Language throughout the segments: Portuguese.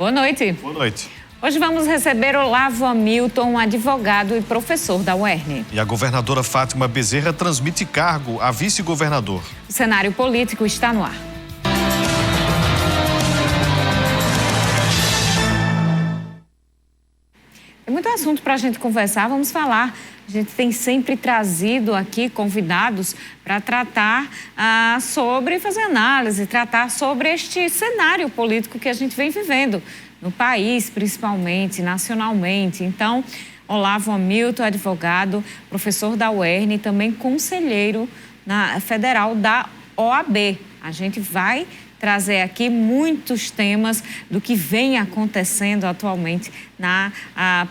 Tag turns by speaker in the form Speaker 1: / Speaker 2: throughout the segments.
Speaker 1: Boa noite.
Speaker 2: Boa noite.
Speaker 1: Hoje vamos receber Olavo Hamilton, um advogado e professor da UERN.
Speaker 2: E a governadora Fátima Bezerra transmite cargo a vice-governador.
Speaker 1: O cenário político está no ar. Tem muito assunto para a gente conversar, vamos falar. A gente tem sempre trazido aqui convidados para tratar sobre, fazer análise, tratar sobre este cenário político que a gente vem vivendo no país, principalmente, nacionalmente. Então, Olavo Hamilton, advogado, professor da UERN e também conselheiro federal da OAB. A gente vai trazer aqui muitos temas do que vem acontecendo atualmente na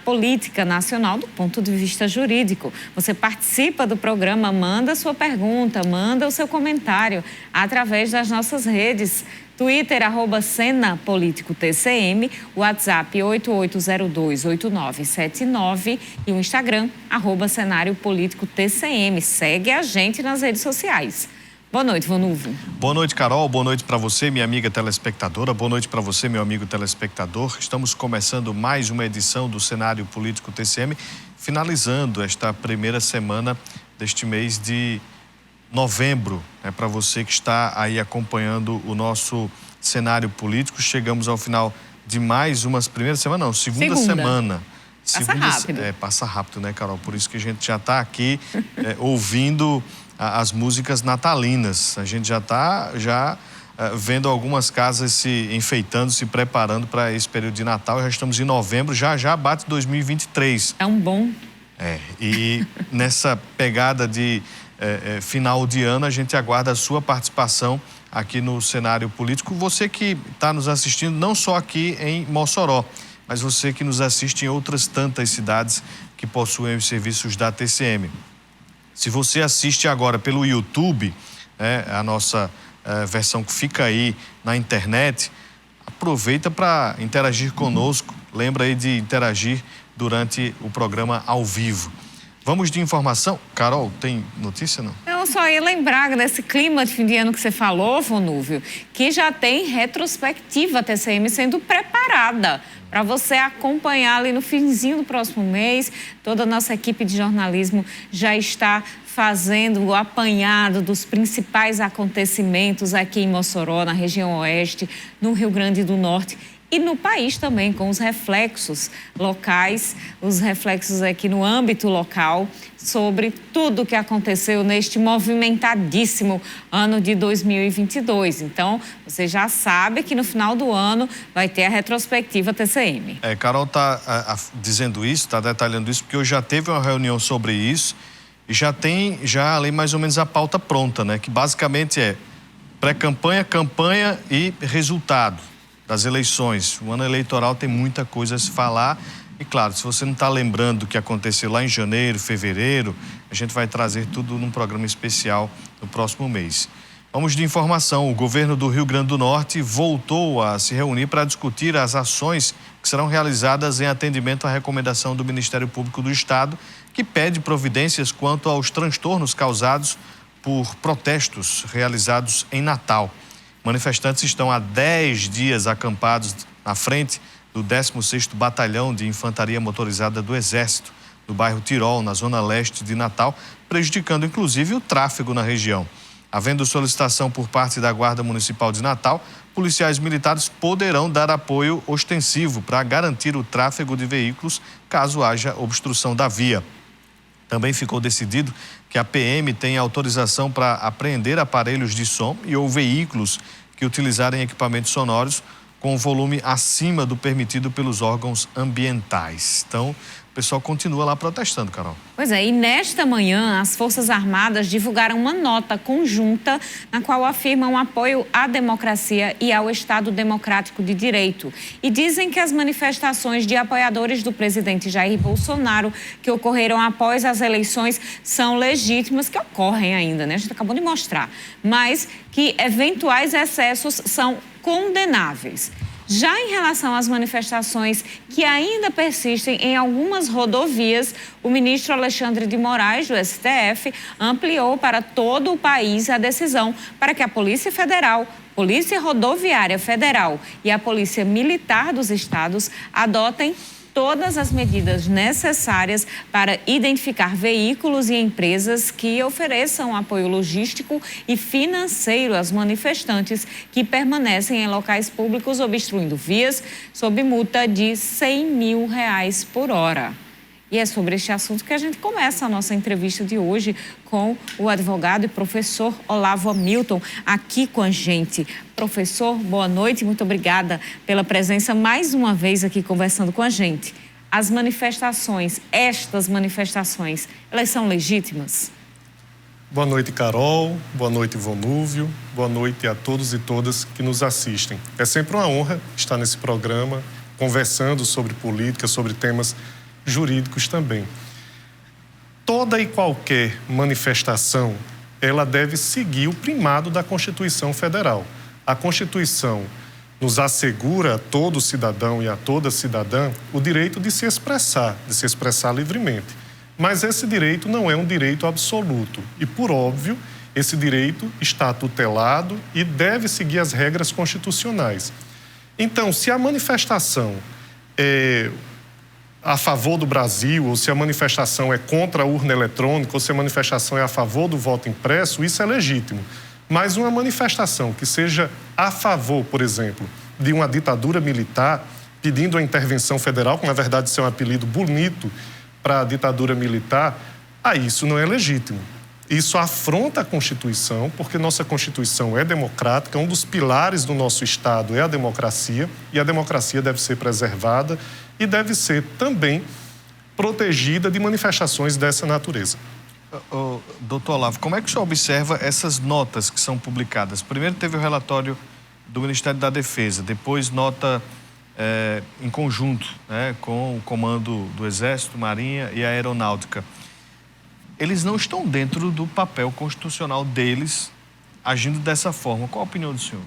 Speaker 1: política nacional do ponto de vista jurídico. Você participa do programa, manda sua pergunta, manda o seu comentário através das nossas redes. Twitter, @CenaPolíticoTCM, WhatsApp 88028979 e o Instagram, @CenárioPolíticoTCM. Segue a gente nas redes sociais. Boa noite, Vonúvio.
Speaker 2: Boa noite, Carol. Boa noite para você, minha amiga telespectadora. Boa noite para você, meu amigo telespectador. Estamos começando mais uma edição do Cenário Político TCM, finalizando esta primeira semana deste mês de novembro. Para você que está aí acompanhando o nosso cenário político, chegamos ao final de mais uma primeira semana, não, segunda semana.
Speaker 1: Passa rápido.
Speaker 2: Passa rápido, né, Carol? Por isso que a gente já está aqui ouvindo as músicas natalinas. A gente já está vendo algumas casas se enfeitando, se preparando para esse período de Natal. Já estamos em novembro, já bate 2023.
Speaker 1: É um bom.
Speaker 2: E nessa pegada de final de ano, a gente aguarda a sua participação aqui no cenário político. Você que está nos assistindo, não só aqui em Mossoró, mas você que nos assiste em outras tantas cidades que possuem os serviços da TCM. Se você assiste agora pelo YouTube, a nossa versão que fica aí na internet, aproveita para interagir conosco. Lembra aí de interagir durante o programa ao vivo. Vamos de informação. Carol, tem notícia, não?
Speaker 1: Eu só ia lembrar desse clima de fim de ano que você falou, Vonúvio, que já tem retrospectiva TCM sendo preparada para você acompanhar ali no finzinho do próximo mês. Toda a nossa equipe de jornalismo já está fazendo o apanhado dos principais acontecimentos aqui em Mossoró, na região oeste, no Rio Grande do Norte e no país também, com os reflexos locais, os reflexos aqui no âmbito local, sobre tudo o que aconteceu neste movimentadíssimo ano de 2022. Então, você já sabe que no final do ano vai ter a retrospectiva TCM.
Speaker 2: Carol está dizendo isso, está detalhando isso, porque hoje já teve uma reunião sobre isso e já tem ali mais ou menos a pauta pronta, né? Que basicamente é pré-campanha, campanha e resultado das eleições. O ano eleitoral tem muita coisa a se falar e, claro, se você não está lembrando do que aconteceu lá em janeiro, fevereiro, a gente vai trazer tudo num programa especial no próximo mês. Vamos de informação. O governo do Rio Grande do Norte voltou a se reunir para discutir as ações que serão realizadas em atendimento à recomendação do Ministério Público do Estado, que pede providências quanto aos transtornos causados por protestos realizados em Natal. Manifestantes estão há 10 dias acampados na frente do 16º Batalhão de Infantaria Motorizada do Exército, no bairro Tirol, na zona leste de Natal, prejudicando inclusive o tráfego na região. Havendo solicitação por parte da Guarda Municipal de Natal, policiais militares poderão dar apoio ostensivo para garantir o tráfego de veículos caso haja obstrução da via. Também ficou decidido que a PM tem autorização para apreender aparelhos de som ou veículos que utilizarem equipamentos sonoros com volume acima do permitido pelos órgãos ambientais. Então, o pessoal continua lá protestando, Carol.
Speaker 1: Pois é, e nesta manhã as Forças Armadas divulgaram uma nota conjunta na qual afirmam apoio à democracia e ao Estado Democrático de Direito. E dizem que as manifestações de apoiadores do presidente Jair Bolsonaro que ocorreram após as eleições são legítimas, que ocorrem ainda, né? A gente acabou de mostrar, mas que eventuais excessos são condenáveis. Já em relação às manifestações que ainda persistem em algumas rodovias, o ministro Alexandre de Moraes, do STF, ampliou para todo o país a decisão para que a Polícia Federal, Polícia Rodoviária Federal e a Polícia Militar dos estados adotem todas as medidas necessárias para identificar veículos e empresas que ofereçam apoio logístico e financeiro aos manifestantes que permanecem em locais públicos obstruindo vias, sob multa de R$100 mil por hora. E é sobre este assunto que a gente começa a nossa entrevista de hoje com o advogado e professor Olavo Hamilton aqui com a gente. Professor, boa noite, muito obrigada pela presença mais uma vez aqui conversando com a gente. As manifestações, estas manifestações, elas são legítimas?
Speaker 3: Boa noite, Carol. Boa noite, Vonúvio. Boa noite a todos e todas que nos assistem. É sempre uma honra estar nesse programa, conversando sobre política, sobre temas jurídicos também. Toda e qualquer manifestação, ela deve seguir o primado da Constituição Federal. A Constituição nos assegura a todo cidadão e a toda cidadã o direito de se expressar livremente. Mas esse direito não é um direito absoluto e, por óbvio, esse direito está tutelado e deve seguir as regras constitucionais. Então, se a manifestação é a favor do Brasil, ou se a manifestação é contra a urna eletrônica, ou se a manifestação é a favor do voto impresso, isso é legítimo. Mas uma manifestação que seja a favor, por exemplo, de uma ditadura militar, pedindo a intervenção federal, que na verdade isso é um apelido bonito para a ditadura militar, isso não é legítimo. Isso afronta a Constituição, porque nossa Constituição é democrática, um dos pilares do nosso Estado é a democracia, e a democracia deve ser preservada e deve ser também protegida de manifestações dessa natureza.
Speaker 2: Doutor Olavo, como é que o senhor observa essas notas que são publicadas? Primeiro teve o relatório do Ministério da Defesa, depois nota em conjunto, né, com o comando do Exército, Marinha e a Aeronáutica. Eles não estão dentro do papel constitucional deles agindo dessa forma. Qual a opinião do senhor?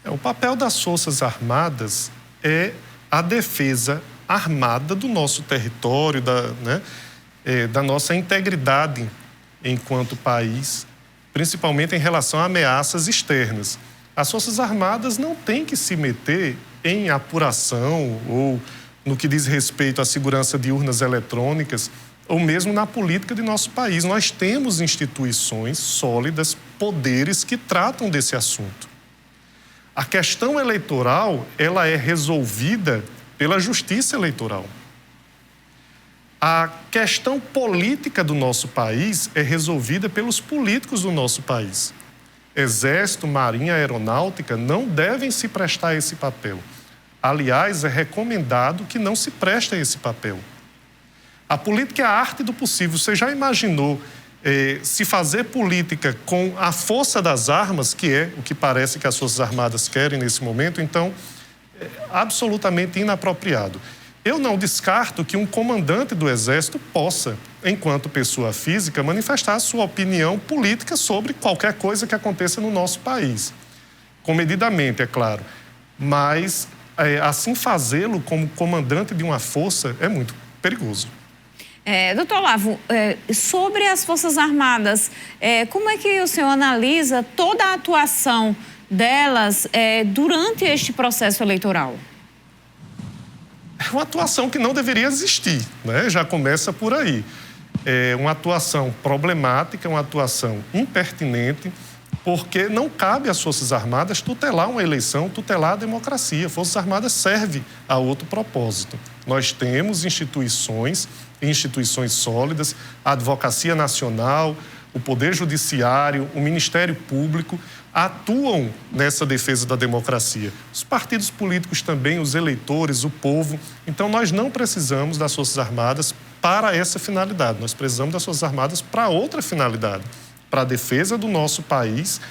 Speaker 3: O papel das Forças Armadas é a defesa armada do nosso território, da nossa integridade enquanto país, principalmente em relação a ameaças externas. As Forças Armadas não têm que se meter em apuração ou no que diz respeito à segurança de urnas eletrônicas ou mesmo na política de nosso país. Nós temos instituições sólidas, poderes que tratam desse assunto. A questão eleitoral, ela é resolvida pela Justiça Eleitoral. A questão política do nosso país é resolvida pelos políticos do nosso país. Exército, Marinha, Aeronáutica não devem se prestar a esse papel. Aliás, é recomendado que não se preste a esse papel. A política é a arte do possível. Você já imaginou se fazer política com a força das armas, que é o que parece que as Forças Armadas querem nesse momento? Então, é absolutamente inapropriado. Eu não descarto que um comandante do Exército possa, enquanto pessoa física, manifestar a sua opinião política sobre qualquer coisa que aconteça no nosso país. Comedidamente, é claro. Mas, assim fazê-lo como comandante de uma força é muito perigoso.
Speaker 1: Doutor Olavo, sobre as Forças Armadas, como é que o senhor analisa toda a atuação delas durante este processo eleitoral?
Speaker 3: É uma atuação que não deveria existir, né? Já começa por aí. É uma atuação problemática, uma atuação impertinente, porque não cabe às Forças Armadas tutelar uma eleição, tutelar a democracia. Forças Armadas serve a outro propósito. Nós temos instituições sólidas, a Advocacia Nacional, o Poder Judiciário, o Ministério Público, atuam nessa defesa da democracia. Os partidos políticos também, os eleitores, o povo. Então, nós não precisamos das Forças Armadas para essa finalidade. Nós precisamos das Forças Armadas para outra finalidade, para a defesa do nosso país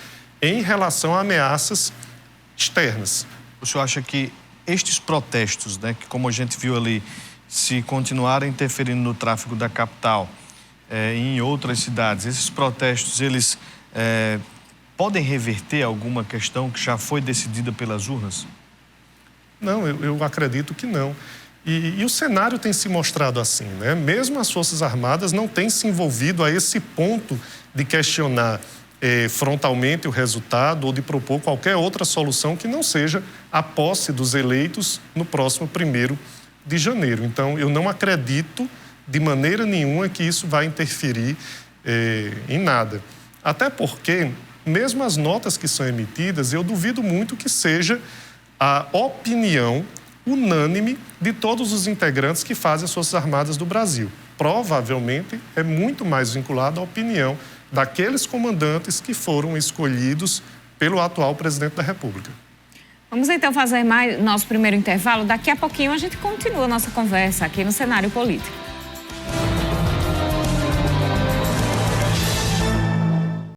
Speaker 3: em relação a ameaças externas.
Speaker 2: O senhor acha que estes protestos, né, que como a gente viu ali, se continuarem interferindo no tráfego da capital e em outras cidades, esses protestos, eles podem reverter alguma questão que já foi decidida pelas urnas?
Speaker 3: Não, eu acredito que não. E o cenário tem se mostrado assim, né? Mesmo as Forças Armadas não têm se envolvido a esse ponto de questionar frontalmente o resultado ou de propor qualquer outra solução que não seja a posse dos eleitos no próximo 1º de janeiro. Então, eu não acredito de maneira nenhuma que isso vai interferir em nada. Até porque, mesmo as notas que são emitidas, eu duvido muito que seja a opinião unânime de todos os integrantes que fazem as Forças Armadas do Brasil. Provavelmente é muito mais vinculado à opinião daqueles comandantes que foram escolhidos pelo atual presidente da República.
Speaker 1: Vamos então fazer mais nosso primeiro intervalo. Daqui a pouquinho a gente continua a nossa conversa aqui no Cenário Político.